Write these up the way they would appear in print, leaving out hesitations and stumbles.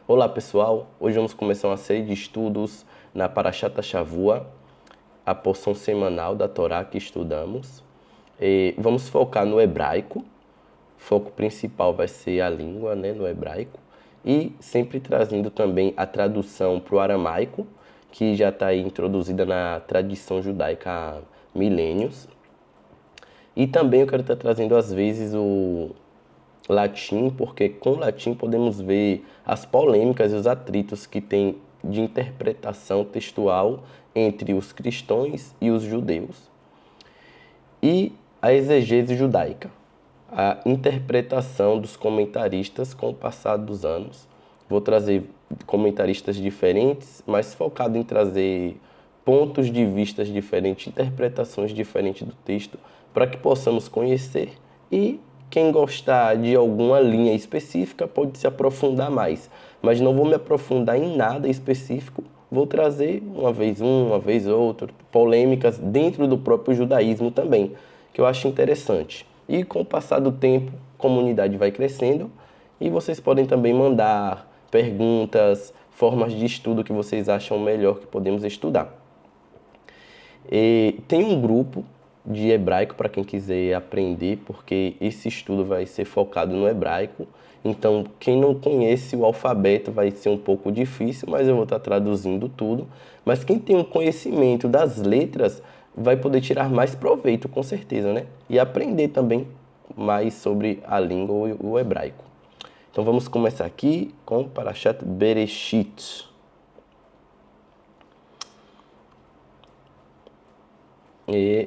Olá pessoal, hoje vamos começar uma série de estudos na Parashat Shavua, a porção semanal da Torá que estudamos. Vamos focar no hebraico, o foco principal vai ser a língua, no hebraico, e sempre trazendo também a tradução para o aramaico, que já está introduzida na tradição judaica há milênios. E também eu quero estar trazendo às vezes o latim, porque com o latim podemos ver as polêmicas e os atritos que tem de interpretação textual entre os cristãos e os judeus. E a exegese judaica, a interpretação dos comentaristas com o passar dos anos. Vou trazer comentaristas diferentes, mas focado em trazer pontos de vista diferentes, interpretações diferentes do texto, para que possamos conhecer e quem gostar de alguma linha específica pode se aprofundar mais. Mas não vou me aprofundar em nada específico, vou trazer uma vez outro, polêmicas dentro do próprio judaísmo também, que eu acho interessante. E com o passar do tempo, a comunidade vai crescendo e vocês podem também mandar perguntas, formas de estudo que vocês acham melhor que podemos estudar. Tem um grupo de hebraico para quem quiser aprender, porque esse estudo vai ser focado no hebraico. Então, quem não conhece o alfabeto vai ser um pouco difícil, mas eu vou estar traduzindo tudo. Mas quem tem um conhecimento das letras vai poder tirar mais proveito, com certeza, né? E aprender também mais sobre a língua e o hebraico. Então, vamos começar aqui com Parashat Bereshit.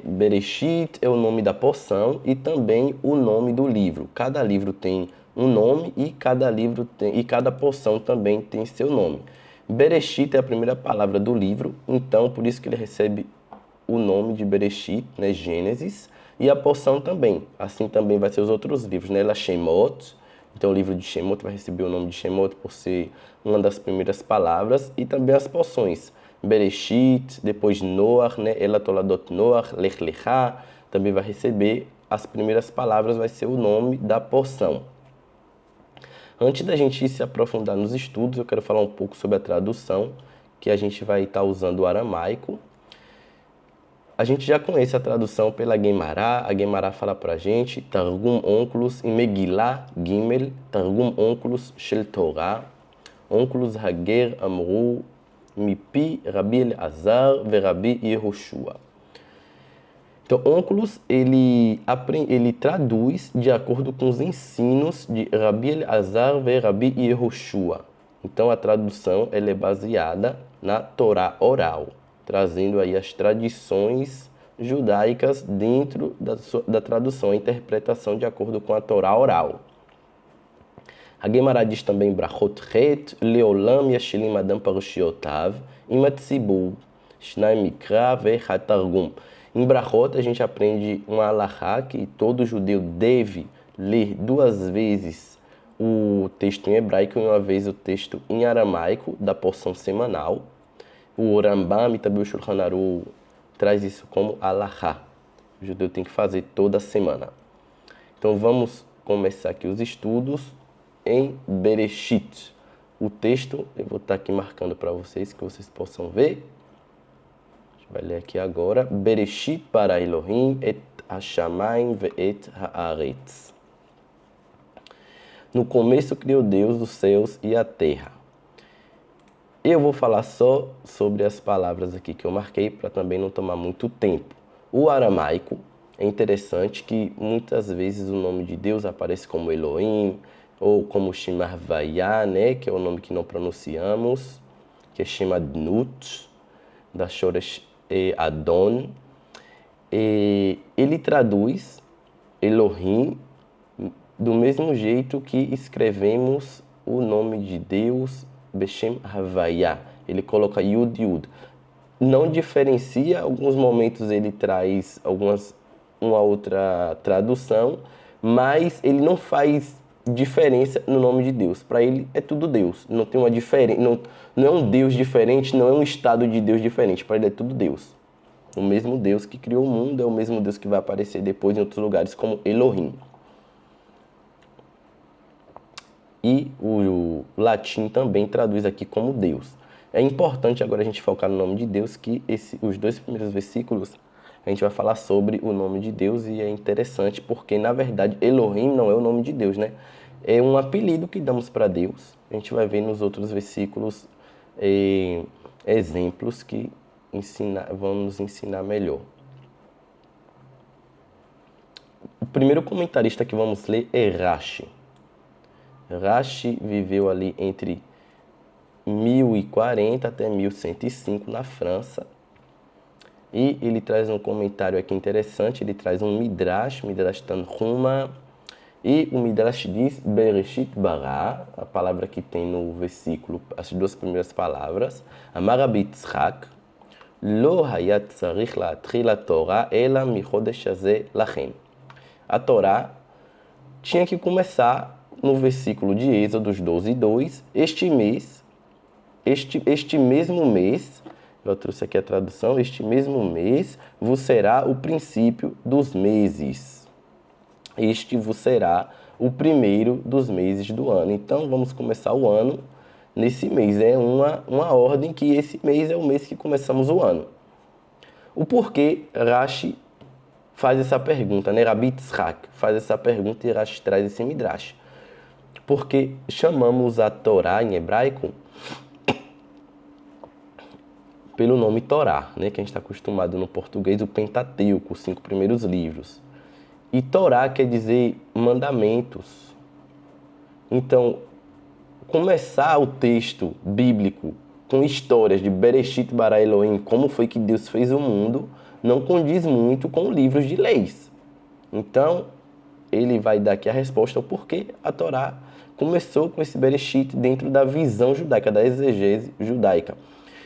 Bereshit é o nome da porção e também o nome do livro. Cada livro tem um nome e cada porção também tem seu nome. Bereshit é a primeira palavra do livro, então por isso que ele recebe o nome de Bereshit, né, Gênesis, e a porção também. Assim também vai ser os outros livros, né, Shemot. Então o livro de Shemot vai receber o nome de Shemot por ser uma das primeiras palavras, e também as porções. Bereshit, depois Noach, né? Ela Toladot Noach, Lech Lechá, também vai receber as primeiras palavras, vai ser o nome da porção. Antes da gente se aprofundar nos estudos, eu quero falar um pouco sobre a tradução, que a gente vai estar usando o aramaico. A gente já conhece a tradução pela Guemará. A Guemará fala pra gente, Targum Onkelos em Megillah Gimel, Targum Onkelos Shel Torah, Onkelos Hager Amru, Mipi, Rabi Elazar ve Rabi Yehoshua. Então, Onkelos, ele traduz de acordo com os ensinos de Rabi Elazar ve Rabi Yehoshua. Então, a tradução ela é baseada na Torá oral, trazendo aí as tradições judaicas dentro da tradução, a interpretação de acordo com a Torá oral. A Guemará diz também Brachot Het, Leolam Yashilim Adam Parushiotav, Imatzibul, Shnai Mikra ve Hatargum. Em Brachot a gente aprende uma alahá que todo judeu deve ler 2 vezes o texto em hebraico e uma vez o texto em aramaico da porção semanal. O Rambam e também o Shulchan Aruch traz isso como alahá. O judeu tem que fazer toda semana. Então vamos começar aqui os estudos em Bereshit. O texto, eu vou estar aqui marcando para vocês, que vocês possam ver. A gente vai ler aqui agora. Bereshit para Elohim et Hashamayim ve et haaretz. No começo criou Deus os céus e a terra. Eu vou falar só sobre as palavras aqui que eu marquei, para também não tomar muito tempo. O aramaico é interessante que muitas vezes o nome de Deus aparece como Elohim, ou como Shema Havaya, né, que é o nome que não pronunciamos, que é Shema Dnut, da Shoresh Adon. Ele traduz Elohim do mesmo jeito que escrevemos o nome de Deus, Beshem Havaya. Ele coloca Yud Yud. Não diferencia, alguns momentos ele traz uma outra tradução, mas ele não faz diferença no nome de Deus. Para ele é tudo Deus. Não tem uma diferença, não é um Deus diferente, não é um estado de Deus diferente. Para ele é tudo Deus. O mesmo Deus que criou o mundo é o mesmo Deus que vai aparecer depois em outros lugares como Elohim. e o latim também traduz aqui como Deus. É importante agora a gente focar no nome de Deus, que os 2 primeiros versículos a gente vai falar sobre o nome de Deus e é interessante porque, na verdade, Elohim não é o nome de Deus, né? É um apelido que damos para Deus. A gente vai ver nos outros versículos exemplos que vão nos ensinar melhor. O primeiro comentarista que vamos ler é Rashi. Rashi viveu ali entre 1040 até 1105 na França. E ele traz um comentário aqui interessante, ele traz um Midrash Tanhuma, e o Midrash diz Bereshit bara, a palavra que tem no versículo, as 2 primeiras palavras, Amar Rabbi Yitzchak, Lo hayat tzarich la'atril haTorah ela michodesh hazeh lachem. A Torá tinha que começar no versículo de Êxodos 12:2, este mesmo mês, eu trouxe aqui a tradução, este mesmo mês vos será o princípio dos meses. Este vos será o primeiro dos meses do ano. Então, vamos começar o ano nesse mês. É uma ordem que esse mês é o mês que começamos o ano. O porquê Rashi faz essa pergunta, né? Rabbi Yitzchak faz essa pergunta e Rashi traz esse midrash. Porque chamamos a Torá em hebraico pelo nome Torá, né? Que a gente está acostumado no português, o Pentateuco, os 5 primeiros livros. E Torá quer dizer mandamentos. Então, começar o texto bíblico com histórias de Bereshit bara Elohim, como foi que Deus fez o mundo, não condiz muito com livros de leis. Então, ele vai dar aqui a resposta ao porquê a Torá começou com esse Bereshit dentro da visão judaica, da exegese judaica.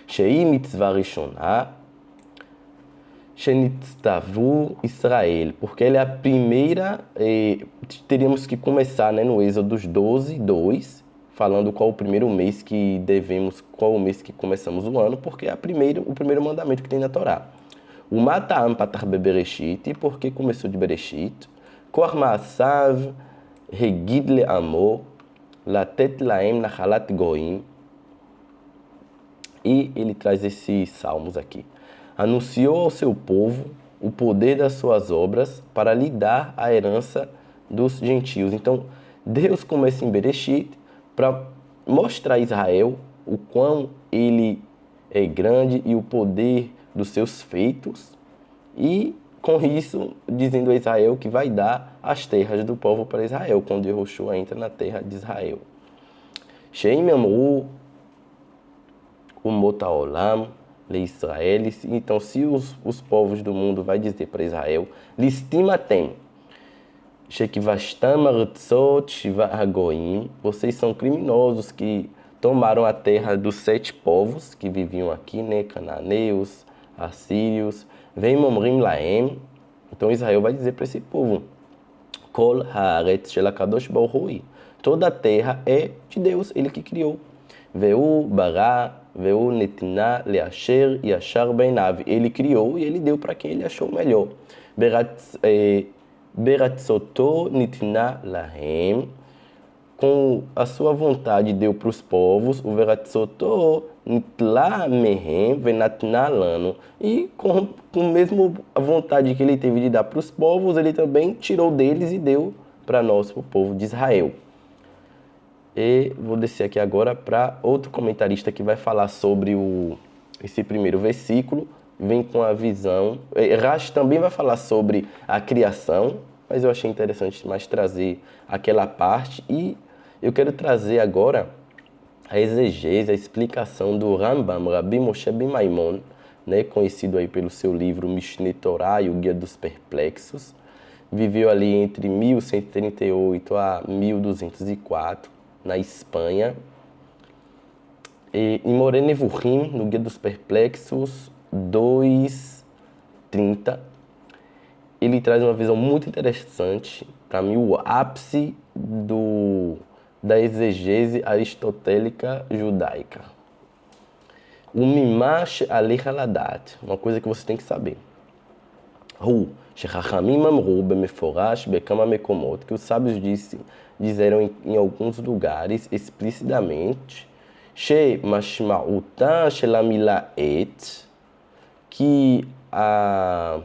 Shei mitzvah rishonah shenitztavu Israel, porque ele é a primeira, teríamos que começar, né, no Êxodo 12:2, falando qual o primeiro mês que qual o mês que começamos o ano, porque é o primeiro mandamento que tem na Torá. O Matam patar bebereshit, porque começou de Bereshit. Kor ma'asav regid le'amor latet laem nachalat goim. E ele traz esses salmos aqui. Anunciou ao seu povo o poder das suas obras para lhe dar a herança dos gentios. Então, Deus começa em Bereshit para mostrar a Israel o quão ele é grande e o poder dos seus feitos, e com isso dizendo a Israel que vai dar as terras do povo para Israel, quando Yehoshua entra na terra de Israel. Sheim amru umot haolam leIsrael. Então, se os povos do mundo vai dizer para Israel, listimatem shekivastam artzot shiva hagoim, vocês são criminosos que tomaram a terra dos 7 povos que viviam aqui, né? Cananeus, assírios. Vem momrim laem. Então Israel vai dizer para esse povo: Kol haaretz shel hakadosh baruch hu. Toda a terra é de Deus, ele que criou. Veu bara, veu netina leasher yashar beinav. Ele criou e ele deu para quem ele achou melhor. Beratzoto nitina lahem. Com a sua vontade deu para os povos, o veratzoto nitla mehem venatna lano. E com a mesma vontade que ele teve de dar para os povos, ele também tirou deles e deu para nós, o povo de Israel. E vou descer aqui agora para outro comentarista que vai falar sobre esse primeiro versículo. Vem com a visão. Rashi também vai falar sobre a criação, mas eu achei interessante mais trazer aquela parte. E eu quero trazer agora a exegese, a explicação do Rambam, Rabbi Moshe ben Maimon, né, conhecido aí pelo seu livro Mishneh Torah e o Guia dos Perplexos. Viveu ali entre 1138 a 1204, na Espanha. E em Moreh Nevuchim, no Guia dos Perplexos 2:30, ele traz uma visão muito interessante, para mim o ápice da exegese aristotélica judaica. O mimash alech aladat, uma coisa que você tem que saber. Hu, shechachamim amru bemeforash bekama mekomot, que os sábios disseram em alguns lugares explicitamente שממשמעותה של המילה את, que a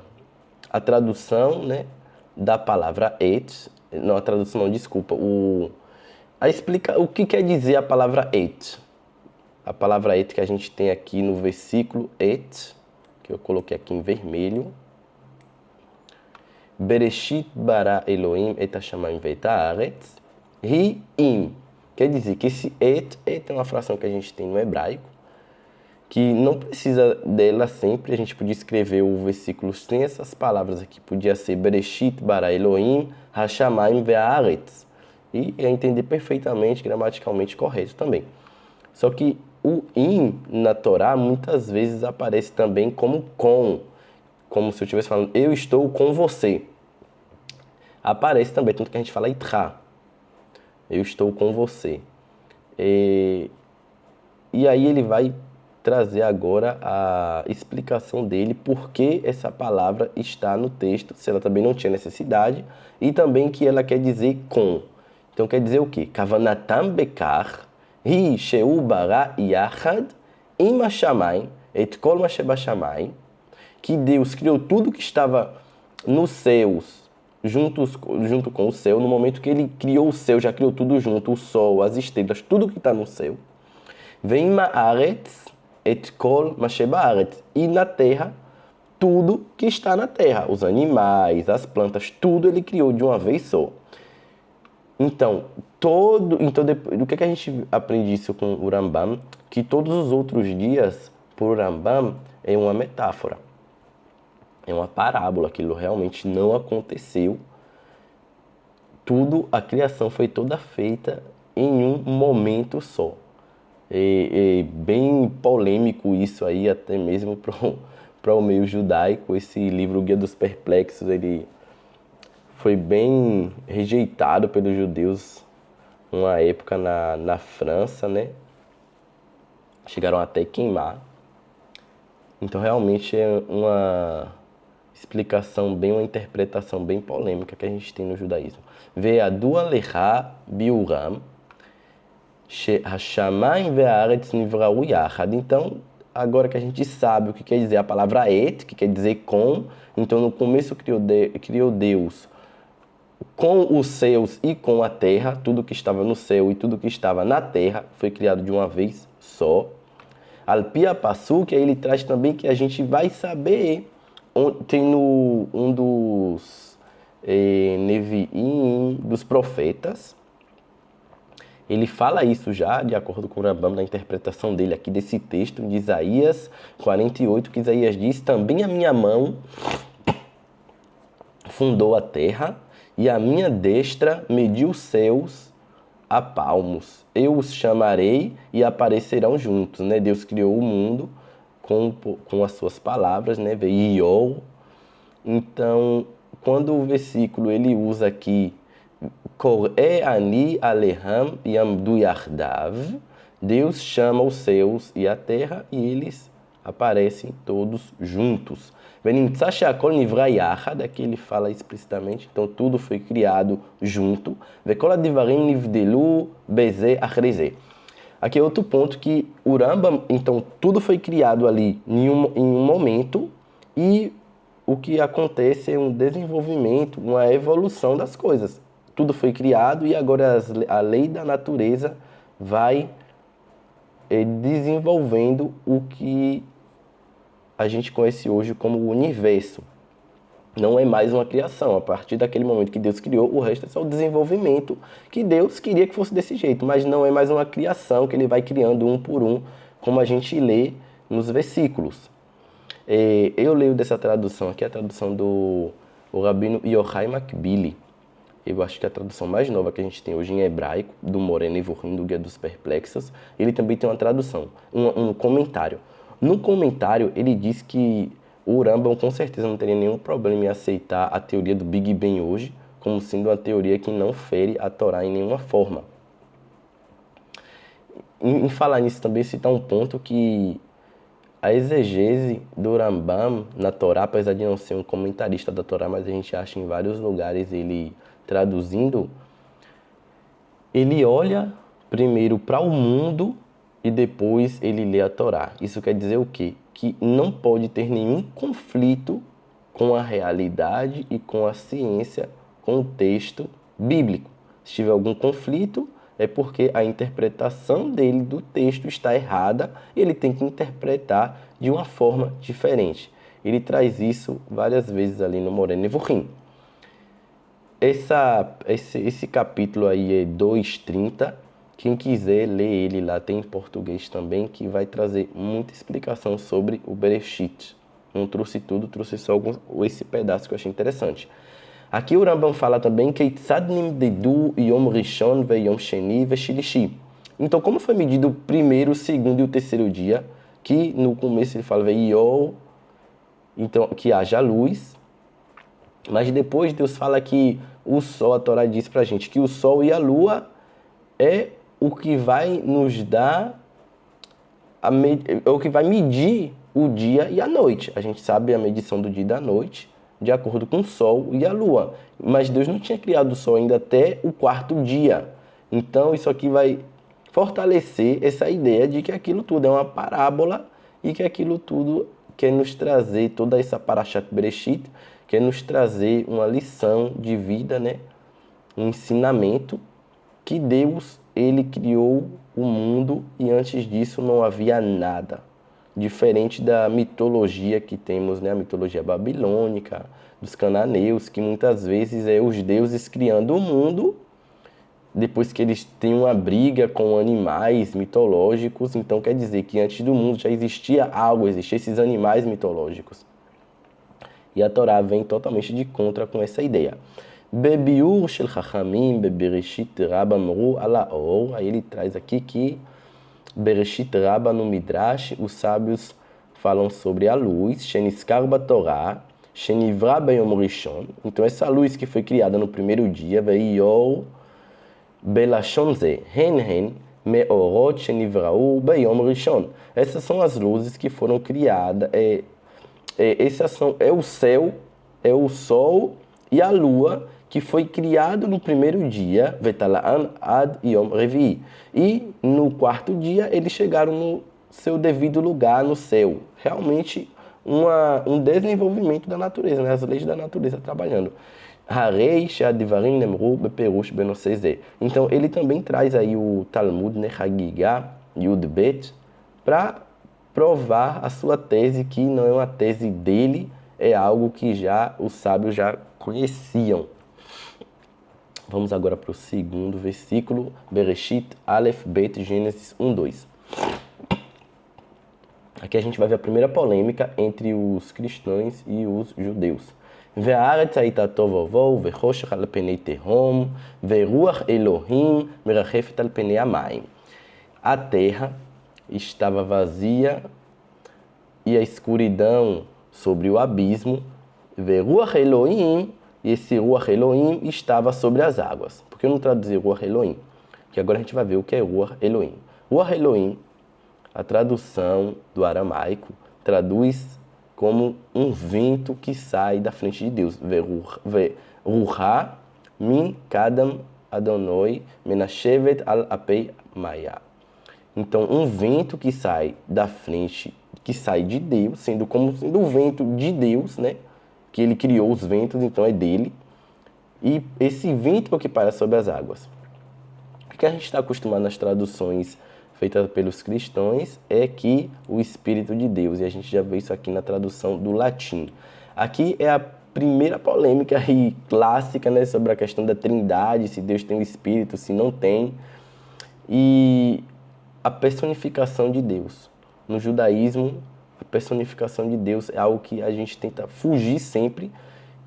tradução, né, da palavra et, não, a tradução não, desculpa, o que quer dizer a palavra et. A palavra et que a gente tem aqui no versículo et, que eu coloquei aqui em vermelho. Bereshit bara Elohim et hashamayim veit haaretz hi im. Quer dizer que esse et é uma fração que a gente tem no hebraico, que não precisa dela sempre. A gente podia escrever o versículo sem essas palavras aqui. Podia ser Bereshit bara Elohim hashamayim veit haaretz. E ia entender perfeitamente, gramaticalmente correto também. Só que o im na Torá muitas vezes aparece também como com. Como se eu estivesse falando, eu estou com você. Aparece também, tanto que a gente fala itra. Eu estou com você. E aí ele vai trazer agora a explicação dele por que essa palavra está no texto, se ela também não tinha necessidade, e também que ela quer dizer com. Então quer dizer o quê? Kavanatam bekar, hi sheu bara yachad im hashamayim et kol ma shebashamayim, que Deus criou tudo que estava nos céus, junto com o céu, no momento que ele criou o céu, já criou tudo junto, o sol, as estrelas, tudo que está no céu. Vem ma'aretz et kol ma sheba'aretz, e na terra, tudo que está na terra, os animais, as plantas, tudo ele criou de uma vez só. Então do que a gente aprende isso com o Rambam? Que todos os outros dias, por Rambam, é uma metáfora. É uma parábola, aquilo realmente não aconteceu. A criação foi toda feita em um momento só. É bem polêmico isso aí, até mesmo para o meio judaico. Esse livro, o Guia dos Perplexos, ele foi bem rejeitado pelos judeus uma época na França, né? Chegaram até a queimar. Então realmente é uma explicação uma interpretação bem polêmica que a gente tem no judaísmo. Ve'adu alecha biuram she'hashamayim ve'aretz nivrau yachad. Então, agora que a gente sabe o que quer dizer a palavra et, que quer dizer com, então no começo criou Deus com os céus e com a terra, tudo que estava no céu e tudo que estava na terra foi criado de uma vez só. Alpia Passu, que aí ele traz também que a gente vai saber. Tem um dos Neviim, dos profetas, ele fala isso já, de acordo com o Rambam, na interpretação dele aqui desse texto, de Isaías 48, que Isaías diz: também a minha mão fundou a terra, e a minha destra mediu os céus a palmos. Eu os chamarei e aparecerão juntos, né? Deus criou o mundo com as suas palavras, né? Veiol. Então, quando o versículo ele usa aqui Kor'e ani aleham yamdu yardav, Deus chama os céus e a terra e eles aparecem todos juntos. Venimtsa she'akol nivra yachad, aqui ele fala explicitamente, então tudo foi criado junto. Vekol adivarim nivdelu beze achreze. Aqui é outro ponto que o Rambam, então tudo foi criado ali em um momento e o que acontece é um desenvolvimento, uma evolução das coisas. Tudo foi criado e agora a lei da natureza vai desenvolvendo o que a gente conhece hoje como o universo. Não é mais uma criação. A partir daquele momento que Deus criou, o resto é só o desenvolvimento que Deus queria que fosse desse jeito. Mas não é mais uma criação que ele vai criando um por um, como a gente lê nos versículos. Eu leio dessa tradução aqui, a tradução do Rabino Yochai Makbili. Eu acho que é a tradução mais nova que a gente tem hoje em hebraico, do Moreh Nevuchim, do Guia dos Perplexos. Ele também tem uma tradução, um comentário. No comentário, ele diz que o Rambam com certeza não teria nenhum problema em aceitar a teoria do Big Bang hoje como sendo uma teoria que não fere a Torá em nenhuma forma. Em falar nisso também, citar um ponto que a exegese do Rambam na Torá, apesar de não ser um comentarista da Torá, mas a gente acha em vários lugares ele traduzindo, ele olha primeiro para o mundo e depois ele lê a Torá. Isso quer dizer o quê? Que não pode ter nenhum conflito com a realidade e com a ciência, com o texto bíblico. Se tiver algum conflito, é porque a interpretação dele do texto está errada e ele tem que interpretar de uma forma diferente. Ele traz isso várias vezes ali no Moreh Nevuchim. Esse capítulo aí é 2:30. Quem quiser ler ele lá, tem em português também, que vai trazer muita explicação sobre o Bereshit. Não trouxe tudo, trouxe só esse pedaço que eu achei interessante. Aqui o Rambam fala também que Keitzad nimdedu Yom Rishon ve Yom Sheni ve Shilishi. Então, como foi medido o primeiro, o segundo e o terceiro dia, que no começo ele fala Veiol, então que haja luz, mas depois Deus fala que o sol, a Torá diz pra gente que o sol e a lua é o que vai nos dar, é o que vai medir o dia e a noite. A gente sabe a medição do dia e da noite de acordo com o sol e a lua. Mas Deus não tinha criado o sol ainda até o quarto dia. Então isso aqui vai fortalecer essa ideia de que aquilo tudo é uma parábola e que aquilo tudo quer nos trazer, toda essa Parashat Bereshit, quer nos trazer uma lição de vida, né? Um ensinamento que Deus, ele criou o mundo e antes disso não havia nada. Diferente da mitologia que temos, né? A mitologia babilônica, dos cananeus, que muitas vezes é os deuses criando o mundo, depois que eles têm uma briga com animais mitológicos, então quer dizer que antes do mundo já existia algo, existiam esses animais mitológicos. E a Torá vem totalmente de contra com essa ideia. Bebiur shel chachamim bebereshit rabba amru ala or. Aí ele traz aqui que Bereshit Rabba no Midrash, os sábios falam sobre a luz, Sheniskar Batorá, Shenivra Beyom Rishon. Então essa luz que foi criada no primeiro dia, Veiol Belashon Ze, Hen Meorot Shenivrau Beyom Rishon. Essas são as luzes que foram criadas, é o céu, é o sol e a lua, que foi criado no primeiro dia, Vetalaan ad Yom Revi. E no quarto dia eles chegaram no seu devido lugar no céu. Realmente um desenvolvimento da natureza, né? As leis da natureza trabalhando. Harei she'advarim nemru beperush benosei. Então ele também traz aí o Talmud, né, Hagigah Yud Bet, para provar a sua tese, que não é uma tese dele, é algo que já os sábios já conheciam. Vamos agora para o segundo versículo, Bereshit, Aleph, Bet, Gênesis 1:2. Aqui a gente vai ver a primeira polêmica entre os cristãos e os judeus. Ve'aretz hayta tovovou, ve'choshech al penei tehom, ve'ruach Elohim merachefet al penei hamayim. A terra estava vazia e a escuridão sobre o abismo, ve'ruach Elohim, e esse Ruach Elohim estava sobre as águas. Por que eu não traduzi Ruach Elohim? Porque agora a gente vai ver o que é Ruach Elohim. Ruach Elohim, a tradução do aramaico, traduz como um vento que sai da frente de Deus. Ve'ruha min kadam Adonai menashevet al apei maya. Então, um vento que sai da frente, que sai de Deus, sendo o vento de Deus, né? Que ele criou os ventos, então é dele. E esse vento é o que paira sobre as águas. O que a gente está acostumado nas traduções feitas pelos cristãos é que o Espírito de Deus, e a gente já vê isso aqui na tradução do latim. Aqui é a primeira polêmica aí clássica, né, sobre a questão da Trindade, se Deus tem o Espírito, se não tem. E a personificação de Deus. No judaísmo, a personificação de Deus é algo que a gente tenta fugir sempre.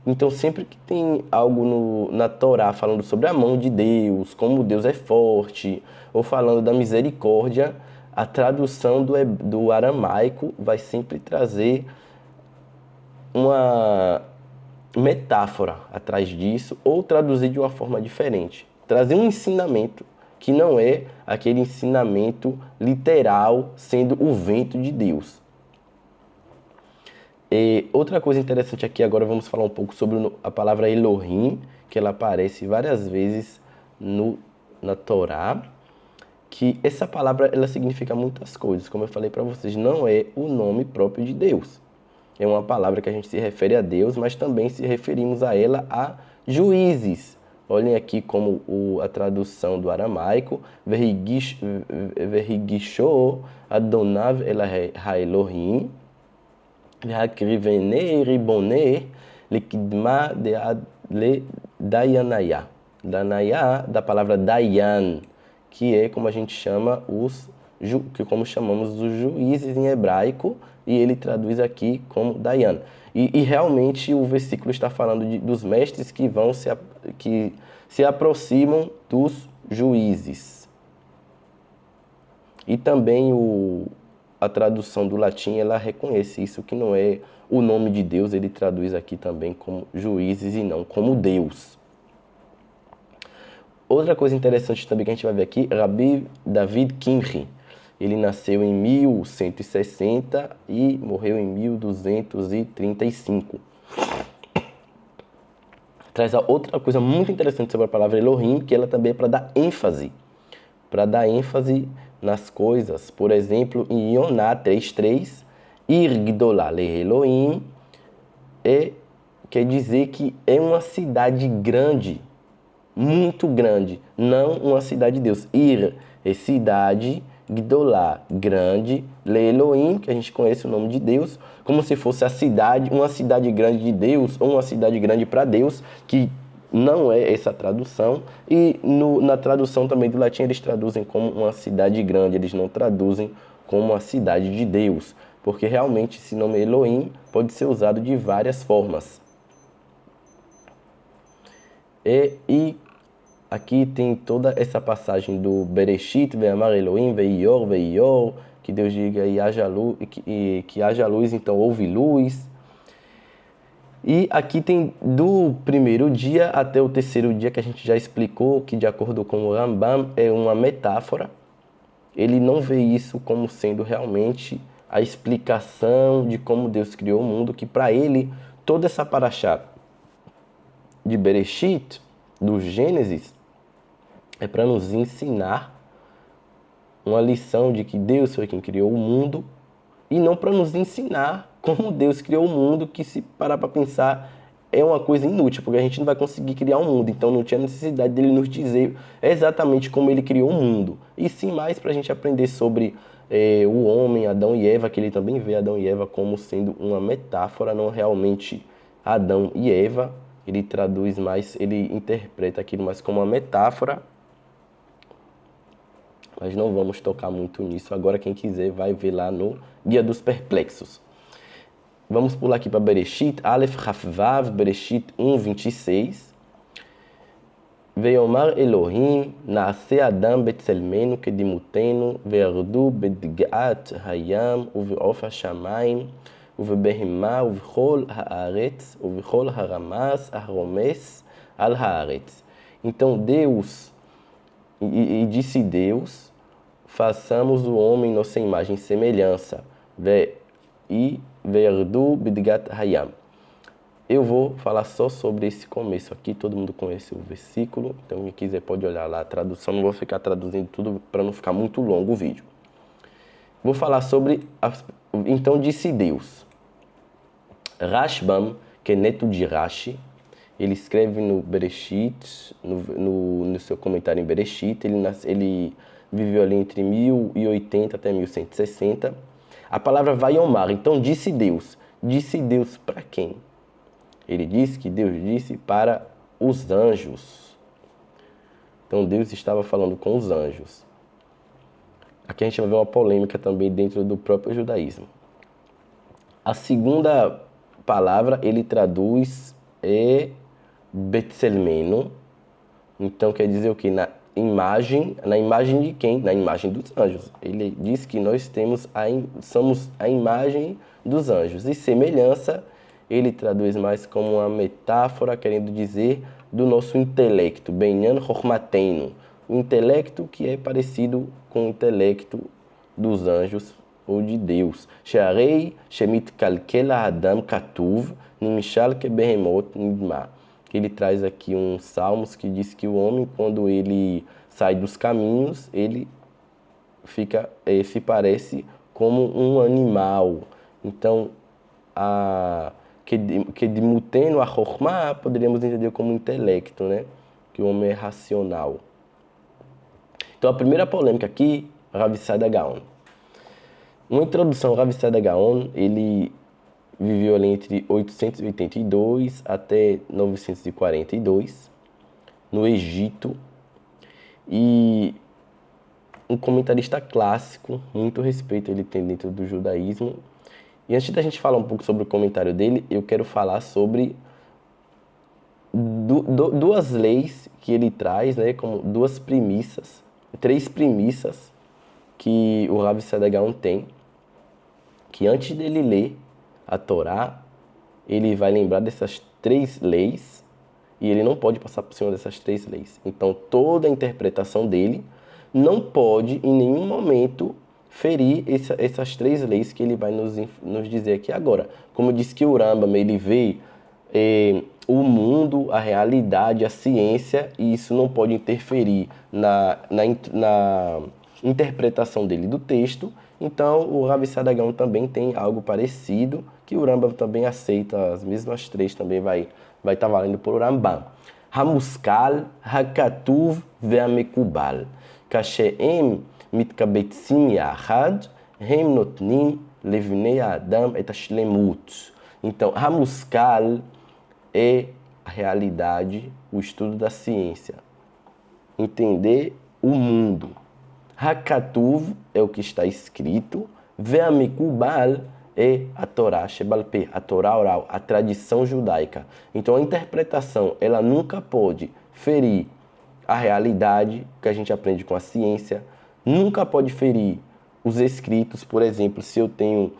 Então, sempre que tem algo na Torá falando sobre a mão de Deus, como Deus é forte, ou falando da misericórdia, a tradução do aramaico vai sempre trazer uma metáfora atrás disso, ou traduzir de uma forma diferente. Trazer um ensinamento que não é aquele ensinamento literal, sendo o vento de Deus. E outra coisa interessante aqui, agora vamos falar um pouco sobre a palavra Elohim, que ela aparece várias vezes no na Torá, que essa palavra ela significa muitas coisas. Como eu falei para vocês, não é o nome próprio de Deus. É uma palavra que a gente se refere a Deus, mas também se referimos a ela a juízes. Olhem aqui como a tradução do aramaico, Verhigisho Adonav el Haelohim, Vehakrivene Ribone Likidma de Dayanaya. Danaya, da palavra Dayan, que é como a gente chama como chamamos os juízes em hebraico, e ele traduz aqui como Dayan. E realmente o versículo está falando dos mestres que se aproximam dos juízes. E também a tradução do latim, ela reconhece isso, que não é o nome de Deus, ele traduz aqui também como juízes e não como Deus. Outra coisa interessante também que a gente vai ver aqui, Rabbi David Kimchi. Ele nasceu em 1160 e morreu em 1235. Traz outra coisa muito interessante sobre a palavra Elohim, que ela também é para dar ênfase. Para dar ênfase nas coisas. Por exemplo, em Yoná 3.3, Ir Gdolá Le Elohim, quer dizer que é uma cidade grande, muito grande, não uma cidade de Deus. Ir é cidade, Gdolá, grande, Le Elohim, que a gente conhece o nome de Deus, como se fosse uma cidade grande de Deus, ou uma cidade grande para Deus, que não é essa tradução. E na tradução também do latim eles traduzem como uma cidade grande, eles não traduzem como uma cidade de Deus, porque realmente esse nome Elohim pode ser usado de várias formas. E aqui tem toda essa passagem do Bereshit, Ve'amar Elohim, Veior, que Deus diga e haja luz, que haja luz, então houve luz. E aqui tem do primeiro dia até o terceiro dia, que a gente já explicou, que de acordo com o Rambam é uma metáfora. Ele não vê isso como sendo realmente a explicação de como Deus criou o mundo, que para ele toda essa paraxá de Bereshit, do Gênesis, é para nos ensinar uma lição de que Deus foi quem criou o mundo, e não para nos ensinar como Deus criou o mundo, que se parar para pensar é uma coisa inútil, porque a gente não vai conseguir criar um mundo, então não tinha necessidade dele nos dizer exatamente como ele criou o mundo, e sim mais para a gente aprender sobre o homem, Adão e Eva, que ele também vê Adão e Eva como sendo uma metáfora, não realmente Adão e Eva. Ele traduz mais, ele interpreta aquilo mais como uma metáfora, mas não vamos tocar muito nisso. Agora quem quiser vai ver lá no Guia dos Perplexos. Vamos pular aqui para Bereshit, Aleph Chafvav, Bereshit 1:26. Ve'omar Elohim, Naaseh Adam betzelmenu kedimutenu, ve'ardu bedgat hayam, uve'of hashamayim, ובבהמה ובכל הארץ ובכל הרמס הרומס על הארץ. Então Deus, e disse Deus, façamos o homem nossa imagem e semelhança. E verdu bidgat hayam. Eu vou falar só sobre esse começo aqui, todo mundo conhece o versículo, então quem quiser pode olhar lá a tradução, não vou ficar traduzindo tudo para não ficar muito longo o vídeo. Vou falar sobre, então disse Deus. Rashbam, que é neto de Rashi, ele escreve no Bereshit, no seu comentário em Bereshit, ele viveu ali entre 1080 até 1160. A palavra Vayomar, então disse Deus. Disse Deus para quem? Ele disse que Deus disse para os anjos. Então Deus estava falando com os anjos. Aqui a gente vai ver uma polêmica também dentro do próprio judaísmo. A segunda palavra ele traduz Betzelmenu. Então quer dizer o que? Na imagem de quem? Na imagem dos anjos. Ele diz que nós somos a imagem dos anjos. E semelhança, ele traduz mais como uma metáfora, querendo dizer do nosso intelecto. Benyan Chochmatenu. O intelecto que é parecido com o intelecto dos anjos ou de Deus. Shearei Shemit Kalkela Adam Katuv Nimshal Kebehemot Nidma. Ele traz aqui um Salmos que diz que o homem, quando ele sai dos caminhos, ele se parece como um animal. Então, que de muteno a chokhmah poderíamos entender como intelecto, né? Que o homem é racional. Então, a primeira polêmica aqui, Rav Saada Gaon. Uma introdução, Rav Saada Gaon, ele viveu ali entre 882 até 942, no Egito, e um comentarista clássico, muito respeito ele tem dentro do judaísmo. E antes da gente falar um pouco sobre o comentário dele, eu quero falar sobre duas leis que ele traz, né, como três premissas que o Rav Saada Gaon tem, que antes dele ler a Torá, ele vai lembrar dessas três leis e ele não pode passar por cima dessas três leis. Então, toda a interpretação dele não pode, em nenhum momento, ferir essas três leis que ele vai nos dizer aqui agora. Como eu disse que o Rambam, ele vê o mundo, a realidade, a ciência, e isso não pode interferir na interpretação dele do texto. Então, o Rav Saada Gaon também tem algo parecido, que o Rambam também aceita, as mesmas três também vai estar valendo por o Rambam. Hamuskal, Hakatuv ve'amekubal. Kashe'em mitkabetzim yachad, hem notnim levnei adam et hashlemut. Então, Hamuskal é a realidade, o estudo da ciência. Entender o mundo. Hakatuv é o que está escrito, Ve'amekubal é a Torá Shebal Peh, a Torá oral, a tradição judaica. Então a interpretação, ela nunca pode ferir a realidade que a gente aprende com a ciência, nunca pode ferir os escritos. Por exemplo, se eu tenho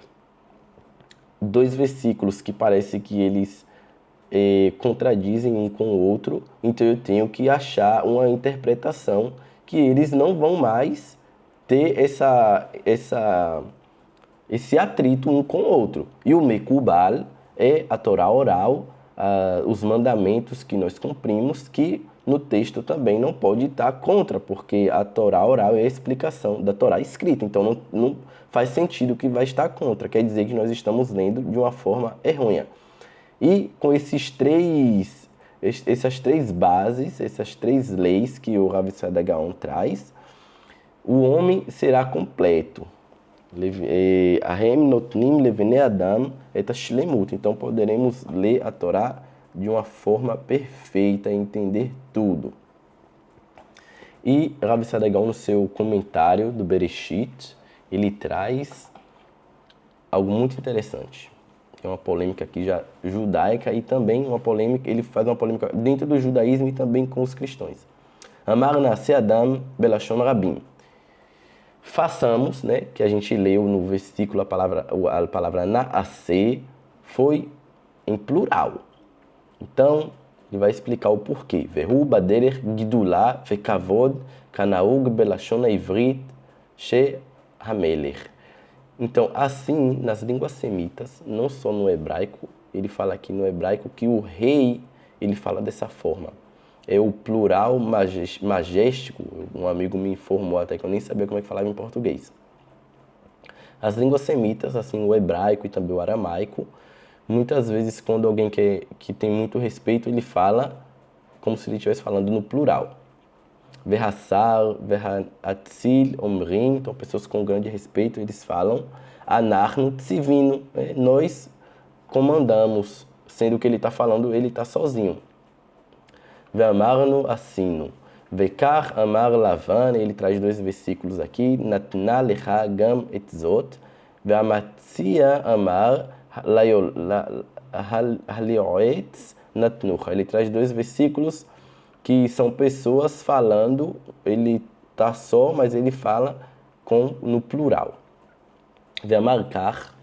dois versículos que parece que eles contradizem um com o outro, então eu tenho que achar uma interpretação que eles não vão mais ter esse atrito um com o outro. E o Mekubal é a Torá oral, os mandamentos que nós cumprimos, que no texto também não pode estar contra, porque a Torá oral é a explicação da Torá escrita, então não faz sentido que vai estar contra, quer dizer que nós estamos lendo de uma forma errônea. E com essas três bases, essas três leis que o Rav Saada Gaon traz, o homem será completo. Ahem notnim levnei adam et hashlemut. Então poderemos ler a Torá de uma forma perfeita e entender tudo. E Rav Saada Gaon, no seu comentário do Bereshit, ele traz algo muito interessante. É uma polêmica aqui já judaica e também uma polêmica, ele faz uma polêmica dentro do judaísmo e também com os cristãos. Amar nasce Adam belashon rabim. Façamos, né, que a gente leu no versículo a palavra nascer foi em plural. Então, ele vai explicar o porquê. Vehu baderer gidulá vekavod kanaug belashon ivrit she hamelech. Então, assim, nas línguas semitas, não só no hebraico, ele fala aqui no hebraico que o rei, ele fala dessa forma. É o plural majestico, um amigo me informou até que eu nem sabia como é que falava em português. As línguas semitas, assim, o hebraico e também o aramaico, muitas vezes quando alguém que tem muito respeito, ele fala como se ele estivesse falando no plural. Verhassar, Verhatzil, Omrim, então pessoas com grande respeito, eles falam Anarno Tzivino, nós comandamos, sendo que ele está falando, ele está sozinho. Ve'amarno Assino, Vekar Amar Lavan, ele traz dois versículos aqui, Natna Lecha Gam Etzot, Ve'amatzia Amar Halioetz Natnucha, ele traz dois versículos que são pessoas falando, ele está só, mas ele fala no plural. Ve'amarkar,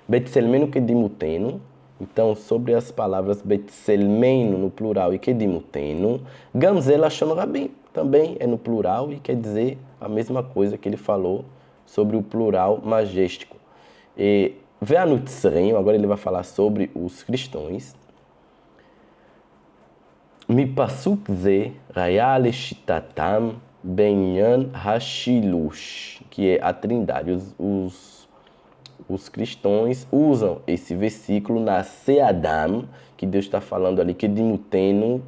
Betselmenu Kedimutenu, então sobre as palavras Betselmenu no plural e Kedimutenu, Gamze Lashon Rabim, também é no plural e quer dizer a mesma coisa que ele falou sobre o plural majestico. Ve'anutzreim, agora ele vai falar sobre os cristãos. Mipasuk ze raya leshitatam Benyan Hashilush, que é a trindade. Os cristãos usam esse versículo na Seadam, que Deus está falando ali, que dimuteno,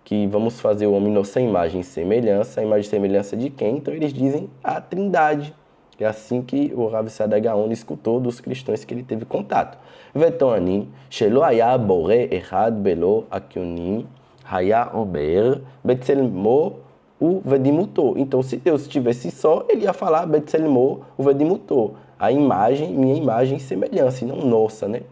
que vamos fazer o homem nossa imagem e semelhança. A imagem e semelhança de quem? Então eles dizem a trindade. É assim que o Rav Saada Gaon escutou dos cristãos que ele teve contato. Vetoanim, shelo haya boré errad belo akionim, haya ober, betzelmo o vedimuto. Então, se Deus estivesse só, ele ia falar betzelmo o vedimuto. A imagem, minha imagem e semelhança, e não nossa, né?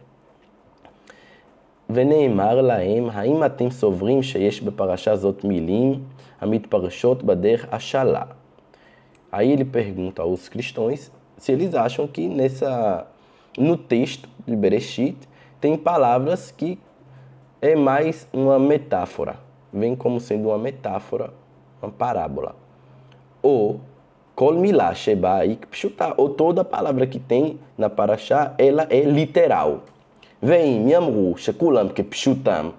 ונאמר להם, האם אתם סוברים שיש בפרשה זאת מילים המתפרשות בדרך השאלה? Aí ele pergunta aos cristãos se eles acham que no texto de Bereshit tem palavras que é mais uma metáfora, vem como sendo uma metáfora, uma parábola. Ou kol milá sheba ikpshuta, ou toda palavra que tem na parashá, ela é literal. Vem me amru shekulam kepshutam.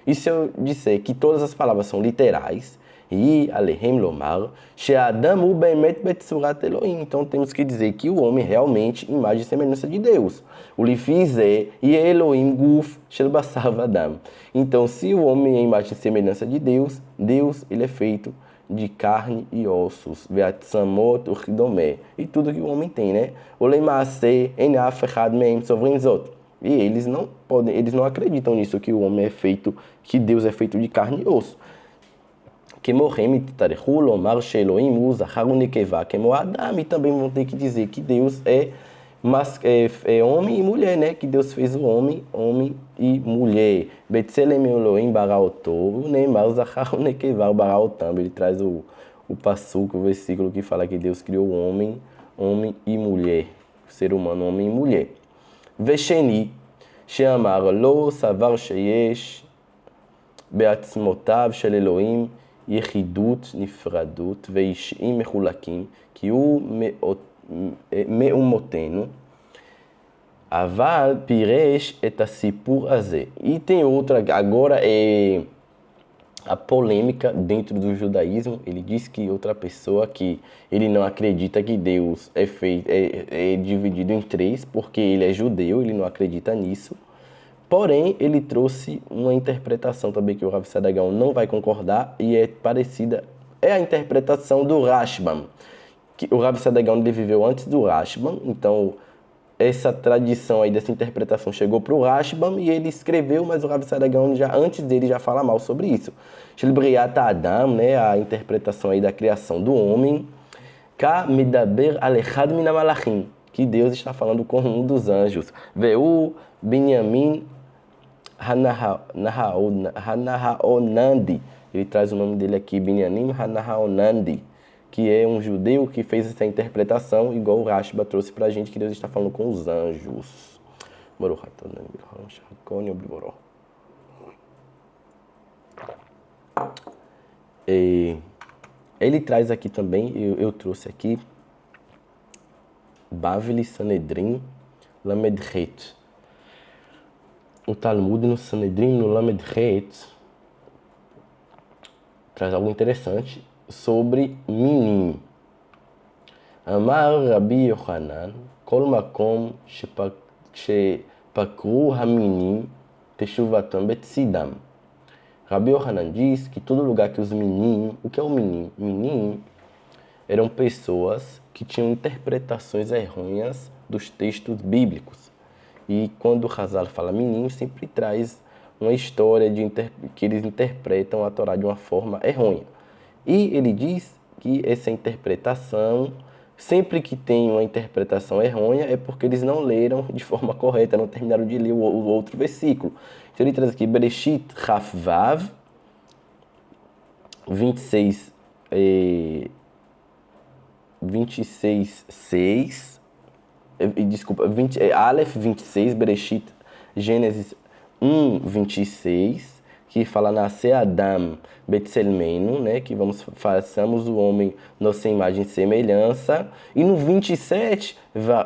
E se eu disser que todas as palavras são literais, e alehem lomar she'adam hu be'emet betzurat Elohim. Então temos que dizer que o homem realmente imagem e semelhança de Deus. O lifize e Elohim guf shel basar vadam. Então, se o homem é imagem e semelhança de Deus, Deus ele é feito de carne e ossos, ve'atzamot uchidomé, e tudo que o homem tem, né? O lemase en af echad mehem sovrim zot. E eles não acreditam nisso, que o homem é feito, que Deus é feito de carne e osso. E também vão ter que dizer que Deus é homem e mulher, né? Que Deus fez o homem e mulher. Ele traz o passuco, o versículo que fala que Deus criou o homem e mulher, o ser humano, homem e mulher. Vesheni, she'amar lo savar sheyesh be'atzmotav shel Elohim יחידות, נפרדות, ואישיים מחולקים, כי הוא מאומותינו, אבל פירש את הסיפור הזה. E tem outra, agora é a polêmica dentro do judaísmo. Ele diz que outra pessoa que ele não acredita que Deus é dividido em três, porque ele é judeu, ele não acredita nisso. Porém, ele trouxe uma interpretação também que o Rav Saada Gaon não vai concordar e é parecida. É a interpretação do Rashbam. Que o Rav Saada Gaon viveu antes do Rashbam, então essa tradição aí dessa interpretação chegou para o Rashbam e ele escreveu, mas o Rav Saada Gaon antes dele já fala mal sobre isso. Shel Briat Adam, né, a interpretação aí da criação do homem. Ka medaber al echad min hamalachim, que Deus está falando com um dos anjos. Veu Binyamin Hanahaonandi, ele traz o nome dele aqui, Binyamin Hanahaonandi, que é um judeu que fez essa interpretação, igual o Rashba trouxe pra gente, que Deus está falando com os anjos. Ele traz aqui também, eu trouxe aqui, Bavli Sanedrin Lamedhet. O Talmud no Sanedrin, no Lamed Het, traz algo interessante sobre Minim. Amar Rabi Yochanan, Kol Makom Shepakru Haminim Teshuvatam Betsidam. Rabi Yochanan diz que todo lugar que os Minim, o que é o Minim? Minim eram pessoas que tinham interpretações errôneas dos textos bíblicos. E quando o Hazal fala menino, sempre traz uma história que eles interpretam a Torá de uma forma errônea. E ele diz que essa interpretação, sempre que tem uma interpretação errônea, é porque eles não leram de forma correta, não terminaram de ler o outro versículo. Então ele traz aqui, Bereshit Chaf Vav, 26, 6, desculpa, Aleph 26, Bereshit, Gênesis 1, 26, que fala nascer Adam Betzelmenu, né, que façamos o homem nossa imagem e semelhança, e no 27,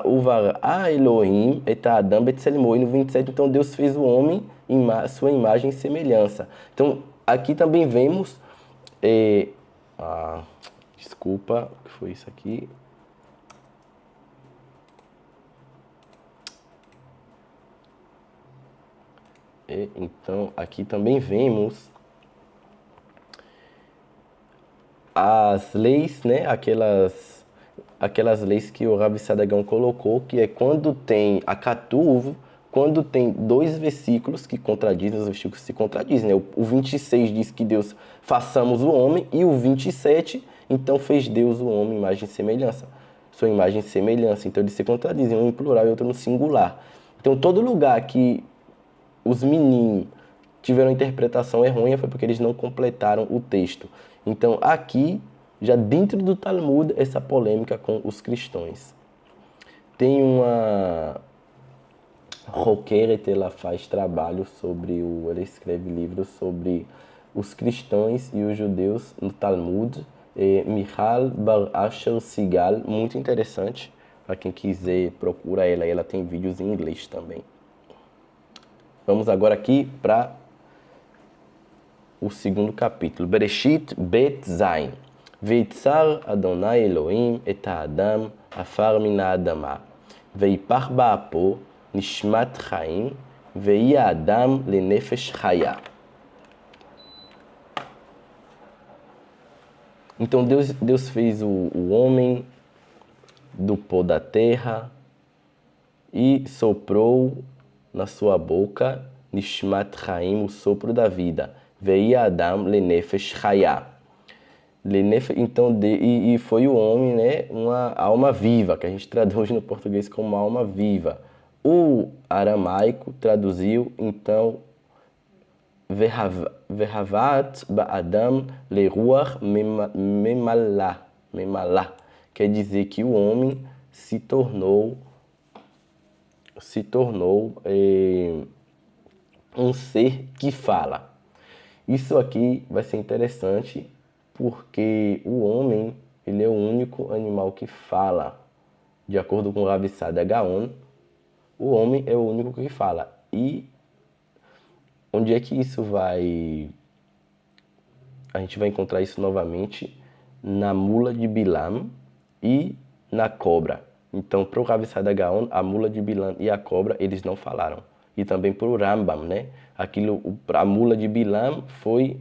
Uvar Elohim et Adam Betzelmo, e no 27, então Deus fez o homem em sua imagem e semelhança. Então, aqui também vemos Desculpa, o que foi isso aqui? Então, aqui também vemos as leis, né? Aquelas leis que o Rav Sadagão colocou, que é quando tem a Katuv, quando tem dois versículos que contradizem, os versículos se contradizem, né? O 26 diz que Deus façamos o homem, e o 27, então fez Deus o homem, imagem e semelhança. Sua imagem e semelhança. Então eles se contradizem, um em plural e outro no singular. Então todo lugar que os meninos tiveram interpretação errônea foi porque eles não completaram o texto. Então aqui, já dentro do Talmud, essa polêmica com os cristãos. Tem uma roqueira, ela faz trabalho sobre ela escreve livros sobre os cristãos e os judeus no Talmud. Michal Bar Asher Sigal, muito interessante. Para quem quiser, procura ela. Ela tem vídeos em inglês também. Vamos agora aqui para o segundo capítulo. Bereshit Bet Zain. Veitzar Adonai Elohim et ha'adam afar min ha'adama. Veipach ba'apo nishmat chaim ve'ia adam lenefesh chaya. Então Deus fez o homem do pó da terra e soprou na sua boca nishmat chaim, o sopro da vida. Veia Adam lenefesh chaya. Então, e foi o homem, né, uma alma viva, que a gente traduz no português como alma viva. O aramaico traduziu, então, Vehavat ba'adam leruach memalah. Quer dizer que o homem se tornou um ser que fala. Isso aqui vai ser interessante porque o homem, ele é o único animal que fala. De acordo com o Rav Saadia Gaon, o homem é o único que fala. E onde é que isso vai... A gente vai encontrar isso novamente na mula de Bilam e na cobra. Então, para o Rav Saadia Gaon, a mula de Bilam e a cobra, eles não falaram. E também para o Rambam, né? A mula de Bilam foi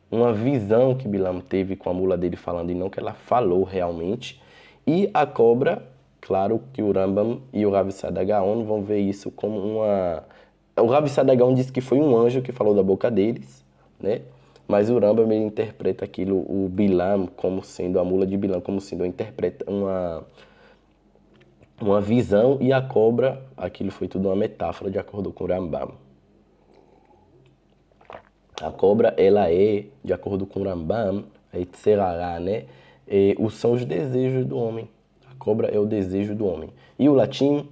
uma visão que Bilam teve com a mula dele falando, e não que ela falou realmente. E a cobra, claro que o Rambam e o Rav Saadia Gaon vão ver isso como uma... O Rav Saadia Gaon disse que foi um anjo que falou da boca deles, né? Mas o Rambam, ele interpreta aquilo, o Bilam, como sendo, a mula de Bilam, como sendo uma visão, e a cobra, aquilo foi tudo uma metáfora, de acordo com o Rambam. A cobra, ela é, de acordo com o Rambam, a Yetzirah, né? São os desejos do homem. A cobra é o desejo do homem. E o latim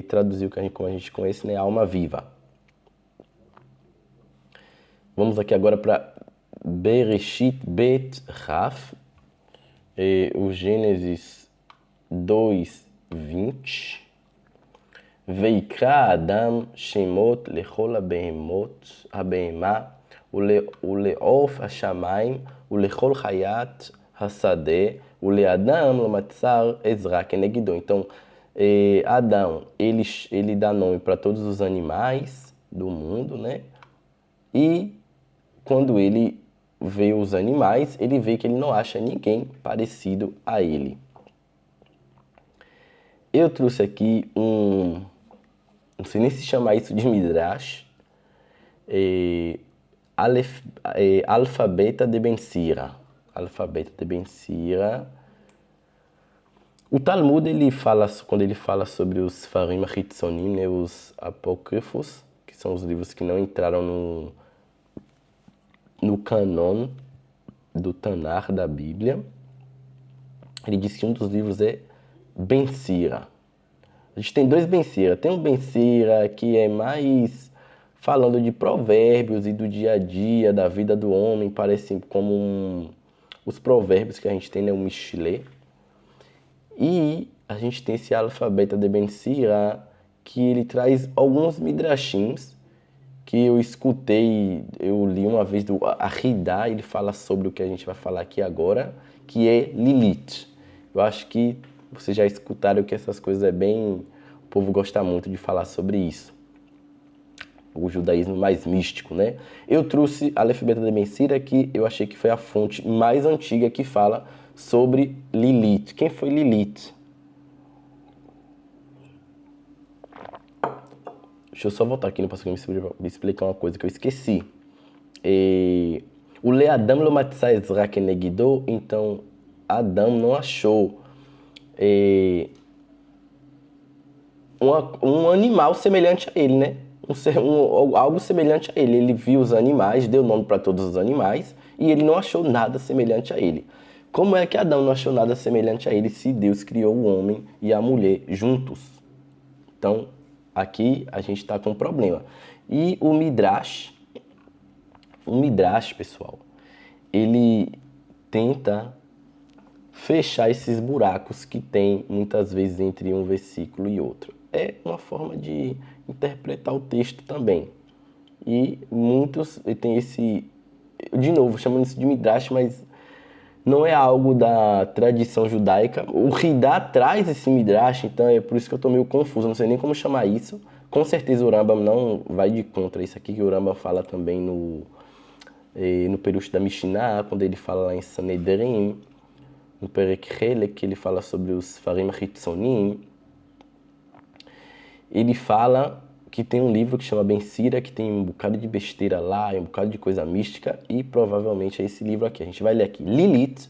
traduziu, como a gente conhece, né? Alma viva. Vamos aqui agora para Bereshit Bet Raf, o Gênesis 2:20. Veikra Adam Shemot lechol הבהמה ולעוף השמיים ולכל חיית השדה ולאדם למצר עזרא כנגדו. Então, Adão, ele dá nome para todos os animais do mundo, né? E quando ele vê os animais, ele vê que ele não acha ninguém parecido a ele. Eu trouxe aqui não sei nem se chamar isso de Midrash, Alfabeta de Ben Sira. Alfabeta de Ben Sira. O Talmud, quando ele fala sobre os Sfarim Hitzonim, né, os apócrifos, que são os livros que não entraram no canon do Tanar da Bíblia, ele diz que um dos livros é Ben Sira. A gente tem dois Ben Sira. Tem um Ben Sira que é mais falando de provérbios e do dia a dia, da vida do homem, parece como os provérbios que a gente tem, né, o Mishlé. E a gente tem esse Alfabeta de Ben Sira, que ele traz alguns midrashims que eu escutei, eu li uma vez do Arridá, ele fala sobre o que a gente vai falar aqui agora, que é Lilith. Eu acho que vocês já escutaram que essas coisas é bem... O povo gosta muito de falar sobre isso. O judaísmo mais místico, né? Eu trouxe a Aleph Beta de Ben Sira, que eu achei que foi a fonte mais antiga que fala sobre Lilith. Quem foi Lilith? Deixa eu só voltar aqui no passo me explicar uma coisa que eu esqueci. O Leadam lo matzah Ezra kenegidó, então Adão não achou um animal semelhante a ele, né? Algo semelhante a ele. Ele viu os animais, deu nome para todos os animais e ele não achou nada semelhante a ele. Como é que Adão não achou nada semelhante a ele se Deus criou o homem e a mulher juntos? Então, aqui a gente está com um problema. E o Midrash, pessoal, ele tenta fechar esses buracos que tem muitas vezes entre um versículo e outro. É uma forma de interpretar o texto também. E muitos tem esse, de novo, chamando isso de Midrash, mas não é algo da tradição judaica. O Ridá traz esse Midrash, então é por isso que eu estou meio confuso, não sei nem como chamar isso. Com certeza o Rambam não vai de contra isso aqui, que o Rambam fala também no Perush da Mishnah, quando ele fala lá em Sanedrim, no Perek Helek, que ele fala sobre os Farim Hitzonim. Ele fala que tem um livro que chama Ben Sira, que tem um bocado de besteira lá, um bocado de coisa mística, e provavelmente é esse livro aqui. A gente vai ler aqui. Lilith,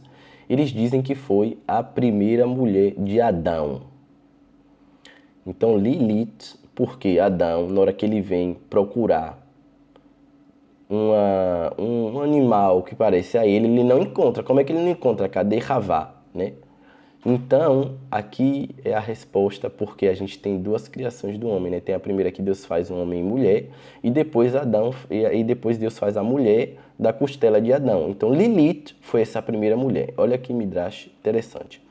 eles dizem que foi a primeira mulher de Adão. Então, Lilith, porque Adão, na hora que ele vem procurar um animal que parece a ele não encontra. Como é que ele não encontra? Cadê Havá, né? Então, aqui é a resposta, porque a gente tem duas criações do homem, né? Tem a primeira que Deus faz um homem e mulher, e depois depois Deus faz a mulher da costela de Adão. Então, Lilith foi essa primeira mulher. Olha que Midrash interessante.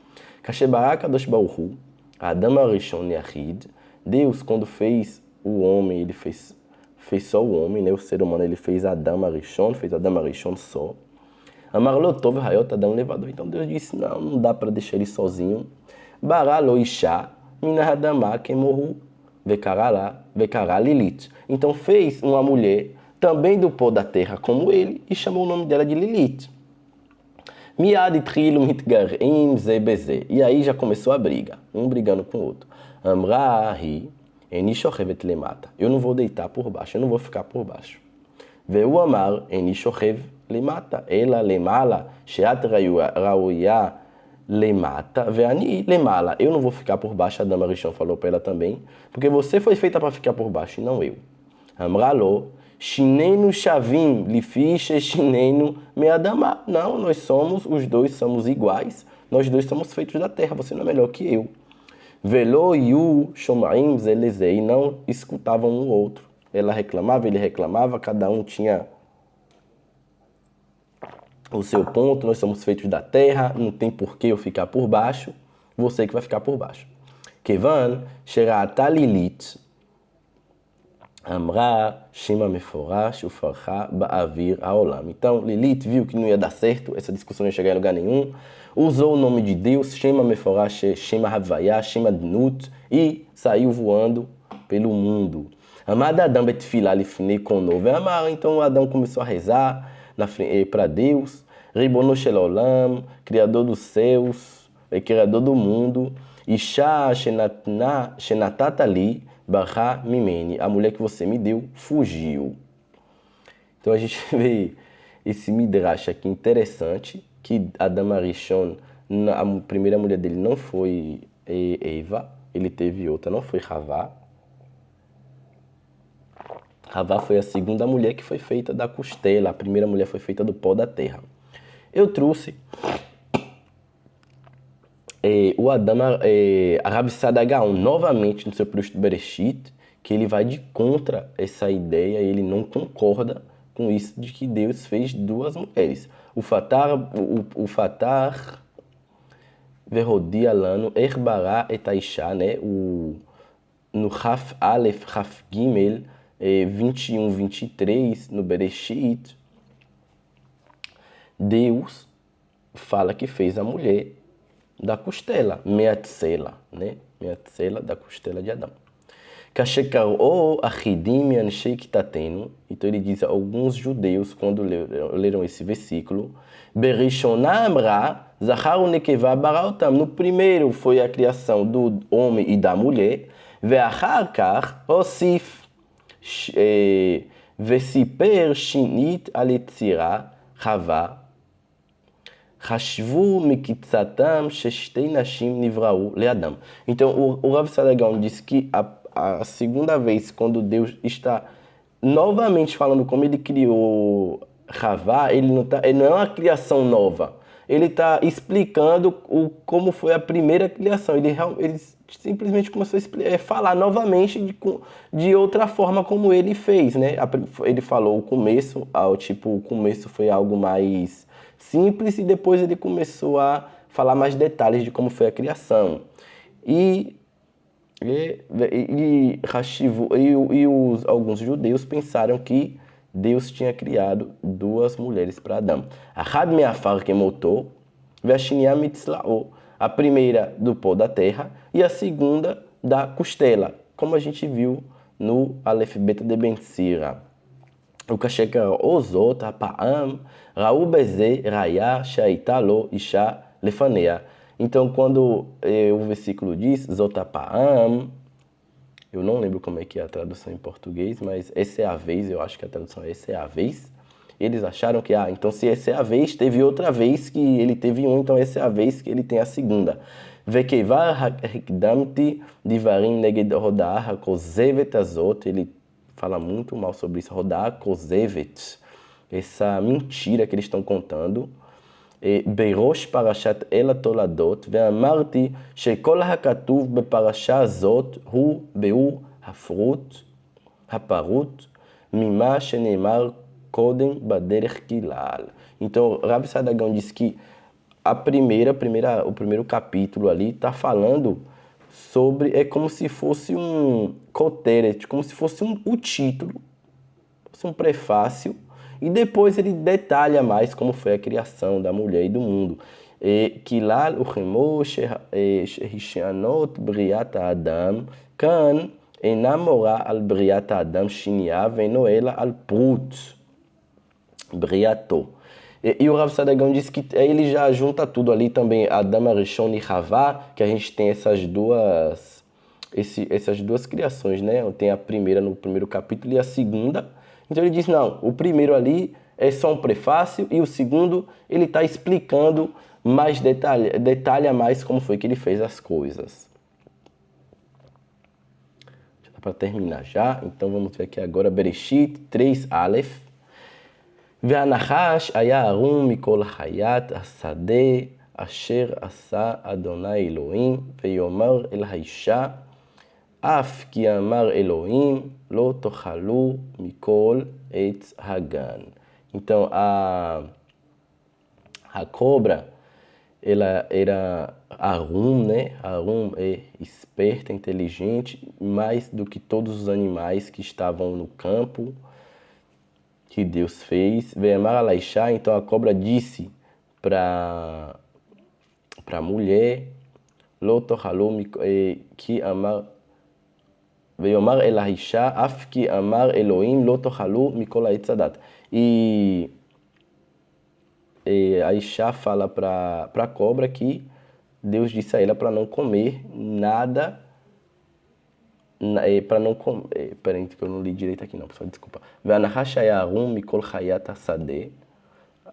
Kasheba Kadosh Baruch Hu, Adam Arishon Yahid. Deus, quando fez o homem, ele fez só o homem, né? O ser humano, ele fez Adam Arishon, fez Adam Arishon só. Amarlotov Hayot Adão levador. Então Deus disse, não dá para deixar ele sozinho. Bará lo isha, minahadamá kemohu, vekará Lilith. Então fez uma mulher, também do pó da terra como ele, e chamou o nome dela de Lilith. Miad trilo mitgarim zebeze. E aí já começou a briga, um brigando com o outro. Amrahi, enishochevet lemata. Eu não vou deitar por baixo, eu não vou ficar por baixo. Veu amar, enishochev lemata. Ela lemala, sheat rauya lemata, veani lemala. Eu não vou ficar por baixo, a dama Rishon falou para ela também, porque você foi feita para ficar por baixo, e não eu. Amralo, shinenu shavim, lifiche shinenu meadama. Não, os dois somos iguais, nós dois somos feitos da terra, você não é melhor que eu. Velo yu shomaim zelezei, não escutavam um outro. Ela reclamava, ele reclamava, cada um tinha o seu ponto, nós somos feitos da terra, não tem por que eu ficar por baixo, você que vai ficar por baixo. Kevan, Sherata Lilith, Amra, Shema Meforash, Ufarcha, Ba'avir, Haolam. Então, Lilith viu que não ia dar certo, essa discussão não ia chegar em lugar nenhum, usou o nome de Deus, Shema Meforash, Shema Havaya, Shema Dnut, e saiu voando pelo mundo. Amada Adão Betfilá Lifnei Konov. Então Adão começou a rezar para Deus, Ribono Shel Olam, Criador dos céus, Criador do mundo, Isha Shenatata Li Barra Mimeni. A mulher que você me deu fugiu. Então a gente vê esse Midrash aqui interessante, que Adam Arishon, a primeira mulher dele não foi Eva, ele teve outra, não foi Havá. Havá foi a segunda mulher que foi feita da costela, a primeira mulher foi feita do pó da terra. Eu trouxe o Adam, a Rav Sadagaon, novamente no seu Perush Bereshit, que ele vai de contra essa ideia, ele não concorda com isso de que Deus fez duas mulheres. O Fatar Verodi Alano Erbará Etaisha, né? No Raf Aleph, Raf Gimel, 21, 23, no Bereshit, Deus fala que fez a mulher da costela, meatzela, né? Meatzela da costela de Adão. Kashekaro achidim anshei kitatenu. Então ele diz a alguns judeus, quando leram esse versículo, Berishonah amra zachar unekeva baraotam. No primeiro foi a criação do homem e da mulher. Ve'achar kach osif vesiper shinit aletzira chava. Hashvu mikitzatam sheshtei nashim nivrau leadam. Então o Rav Saadia Gaon diz que a segunda vez, quando Deus está novamente falando como ele criou Havá, ele não é uma criação nova. Ele está explicando como foi a primeira criação. Ele simplesmente começou a falar novamente de outra forma como ele fez, né? Ele falou o começo foi algo mais simples, e depois ele começou a falar mais detalhes de como foi a criação. Alguns judeus pensaram que Deus tinha criado duas mulheres para Adão. A primeira do pó da terra e a segunda da costela, como a gente viu no Aleph Beta de Ben Sira. O Kasheka Ozot Hapa'am Raú Bezé Raya Shaita Lo Isha Lefanea. Então, quando o versículo diz Zotapa'am, eu não lembro como é que é a tradução em português, mas essa é a vez, eu acho que a tradução é essa é a vez. Eles acharam que, então se essa é a vez, teve outra vez que ele teve um, então essa é a vez que ele tem a segunda. Vekevar Hekdamti Divarim Neged Rodar HaKozevet Azot, ele fala muito mal sobre isso, Rodar HaKozevet, essa mentira que eles estão contando. בראש פרשת אל התולדות, ואמרתי שכל הכתוב בפרשה הזאת הוא ביאור הפרוט ממה שנאמר קודם בדרך כלל. Então, Rav Saadia Gaon diz que o primeiro capítulo ali está falando sobre, é como se fosse um koteret, como se fosse o título, um prefácio. E depois ele detalha mais como foi a criação da mulher e do mundo. Kilal uchemo shehishanot briat Adam kan enamora al briat Adam shinia venoela al prut briato. E o Rav Saadia Gaon diz que ele já junta tudo ali também, Adam Arishon e Havá, que a gente tem essas duas criações, né? Tem a primeira no primeiro capítulo e a segunda. Então ele diz, não, o primeiro ali é só um prefácio e o segundo ele está explicando mais detalha mais como foi que ele fez as coisas. Já dá para terminar já, então vamos ver aqui agora Bereshit 3 Aleph. והנחש היה ערום מכל חיית השדה אשר עשה אדוני אלוהים ויאמר אל האישה אף כי אמר אלוהים לא תאכלו מכל עץ הגן. Então a cobra ela era Arum, né? Arum é esperta, inteligente, mais do que todos os animais que estavam no campo que Deus fez. Ve'amar alaishá, então a cobra disse para a mulher, lo tochalu ki amar ve'omar el haisha af ki amar Elohim lo tochalu mikol ha'etz hadat. E a Isha fala para a cobra que Deus disse a ela para não comer nada, para não comer, peraí que eu não li direito aqui não, pessoal, desculpa. Ve'anachash ha'arum mikol chayat hasadeh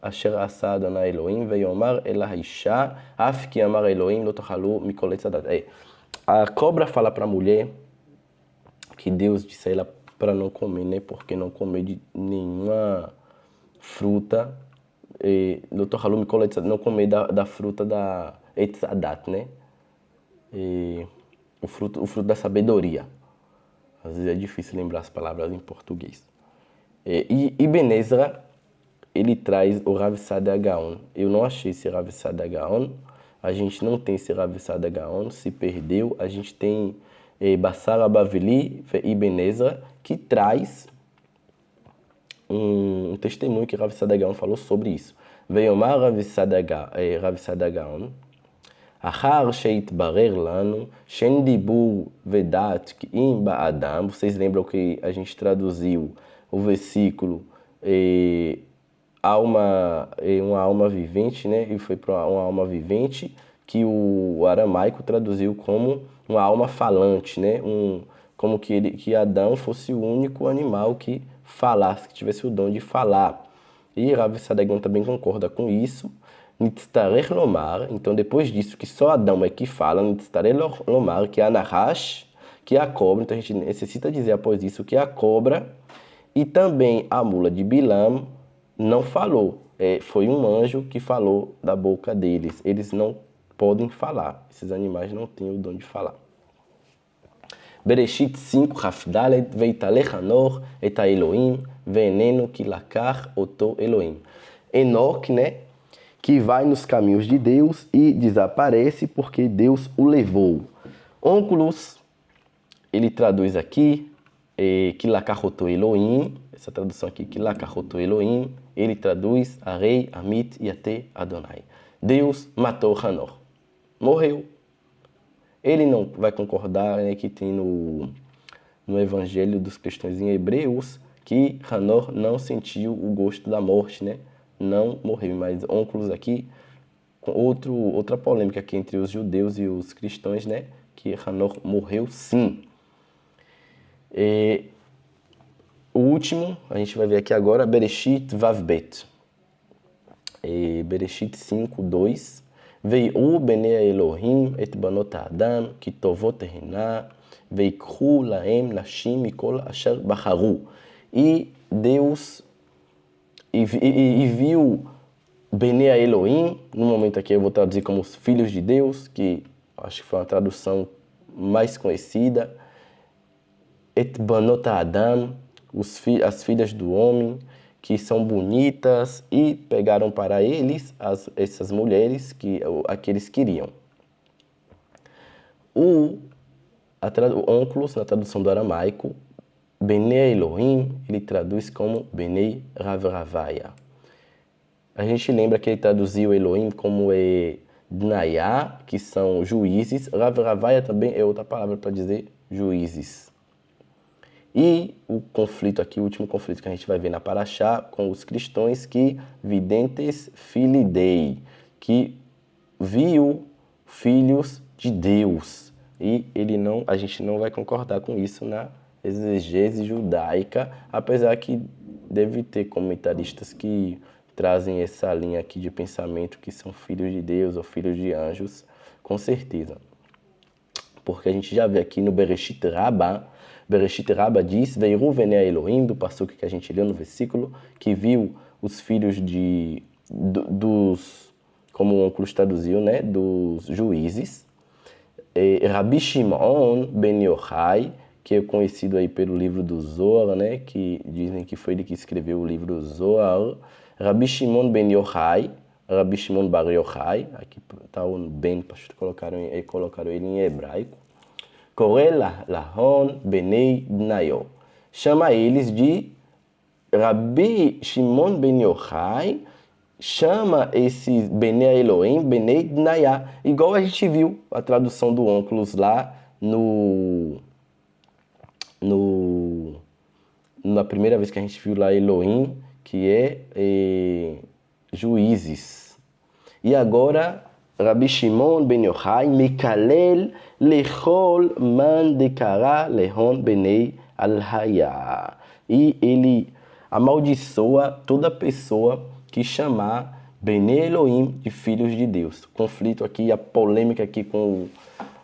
asher asa Adonai Elohim ve'yomar el haisha af ki amar Elohim lo tochalu mikol etz hadat. A cobra fala para a mulher que Deus disse a ela para não comer, né? Porque não comer de nenhuma fruta, não comer da fruta da Etz Hadat, né? O fruto da sabedoria. Às vezes é difícil lembrar as palavras em português. E Ibn Ezra, ele traz o Rav Saadia Gaon. Eu não achei esse Rav Saadia Gaon. A gente não tem esse Rav Saadia Gaon, se perdeu. A gente tem Bassar Abavili e Ibn Ezra, que traz um testemunho que Rav Saadia Gaon falou sobre isso. ויאמר רב סעדיה גאון, אחר שהתברר לנו שאין דיבור ודעת כי אם באדם, vocês lembram que a gente traduziu o versículo uma alma vivente, né? E foi para uma alma vivente, que o aramaico traduziu como uma alma falante, né? Como que Adão fosse o único animal que falasse, que tivesse o dom de falar. E Rav Saadia Gaon também concorda com isso. Nitztarech lomar, então depois disso, que só Adão é que fala, Nitztarech lomar, que é a Nahash, que é a cobra, então a gente necessita dizer após isso que é a cobra, e também a mula de Bilam não falou, foi um anjo que falou da boca deles, eles não podem falar, esses animais não têm o dom de falar. Bereshit 5, Rafdalet, Veitalech Hanor, Eta Elohim, Veneno que lakar oto Elohim. Enoque, né? Que vai nos caminhos de Deus e desaparece porque Deus o levou. Onkelos, ele traduz aqui, que lakar oto Elohim, essa tradução aqui, que lakar oto Elohim, ele traduz Arei, Amit, Yate, Adonai. Deus matou Hanor. Morreu. Ele não vai concordar, né, que tem no Evangelho dos cristãos em Hebreus que Hanor não sentiu o gosto da morte, né? Não morreu. Mas Onkelos aqui, outra polêmica aqui entre os judeus e os cristãos, né? Que Hanor morreu sim. O último, a gente vai ver aqui agora, Bereshit Vavbet. Bereshit 5, 2. Veiu benei Elohim et banot Adam, ki tovot tehena, veikhu laem nashim mikol asher bacharu. E Deus viu benei Elohim, no momento aqui eu vou traduzir como os filhos de Deus, que acho que foi uma tradução mais conhecida, et banot Adam, as filhas do homem, que são bonitas, e pegaram para eles essas mulheres que eles queriam. O Onkelos, na tradução do aramaico, Benei Elohim, ele traduz como Benei Ravravaya. A gente lembra que ele traduziu Elohim como Dnayá, que são juízes. Ravravaya também é outra palavra para dizer juízes. E o conflito aqui, o último conflito que a gente vai ver na Parashá com os cristãos, que videntes filidei, que viu filhos de Deus. E a gente não vai concordar com isso na exegese judaica, apesar que deve ter comentaristas que trazem essa linha aqui de pensamento que são filhos de Deus ou filhos de anjos, com certeza. Porque a gente já vê aqui no Bereshit Rabbah diz, Veiru venei Elohim, do passuque que a gente leu no versículo, que viu os filhos como o Onkelos traduziu, né, dos juízes. Rabi Shimon ben Yochai, que é conhecido aí pelo livro do Zohar, né, que dizem que foi ele que escreveu o livro Zohar. Rabi Shimon ben Yochai, Rabi Shimon bar Yochai, aqui está o Ben, colocaram ele em hebraico. Korel lahon benei Dnayo. Chama eles de Rabi Shimon ben Yochai, chama esses Benei Elohim, Benei Dnayá. Igual a gente viu a tradução do Onkelos lá na primeira vez que a gente viu lá Elohim, que é juízes. E agora Rabi Shimon ben Yochai, Mekalel lechol man dekara lehon benei al-hayah. E ele amaldiçoa toda pessoa que chamar Benei Elohim de filhos de Deus. Conflito aqui, a polêmica aqui com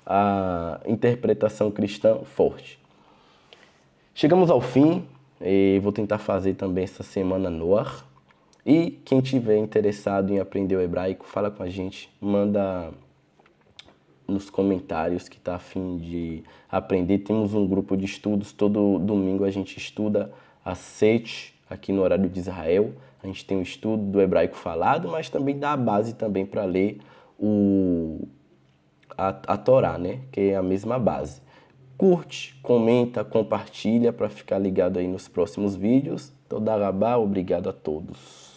a interpretação cristã forte. Chegamos ao fim, vou tentar fazer também essa semana Noach. E quem tiver interessado em aprender o hebraico, fala com a gente, manda nos comentários que está a fim de aprender. Temos um grupo de estudos, todo domingo a gente estuda às 7 aqui no horário de Israel. A gente tem o estudo do hebraico falado, mas também dá a base também para ler a Torá, né? Que é a mesma base. Curte, comenta, compartilha para ficar ligado aí nos próximos vídeos. Toda rabá, obrigado a todos.